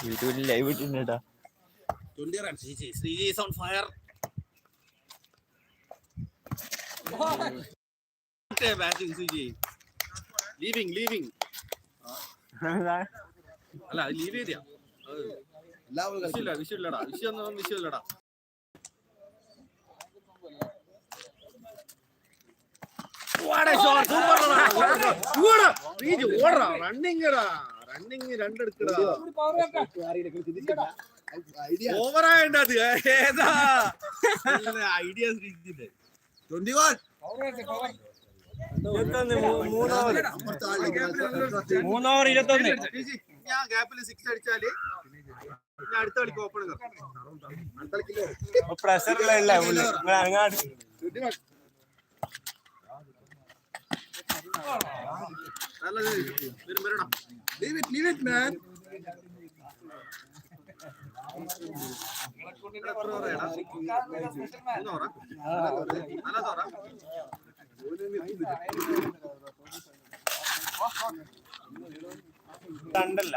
യൂട്യൂബിൽ live ഇട്ടിട്ടാ 20 runs. Sriji is on fire. Batting Sriji. Leaving. അല്ല leave ചെയ്തിയാ വിഷയമില്ലടാ വിഷയമൊന്നും. Running രണ്ടെടുക്കടാ ഓവറായിട്ട് അത് ഏതാ ഐഡിയ ശ്രീജിന്റെ 3 ഓവർ 21. ഞാൻ ഗ്യാപ്പിൽ 6 അടിച്ചാല് ഞാൻ അടുത്ത കളിക്ക് ഓപ്പൺ പ്രഷറില്ല രണ്ടല്ല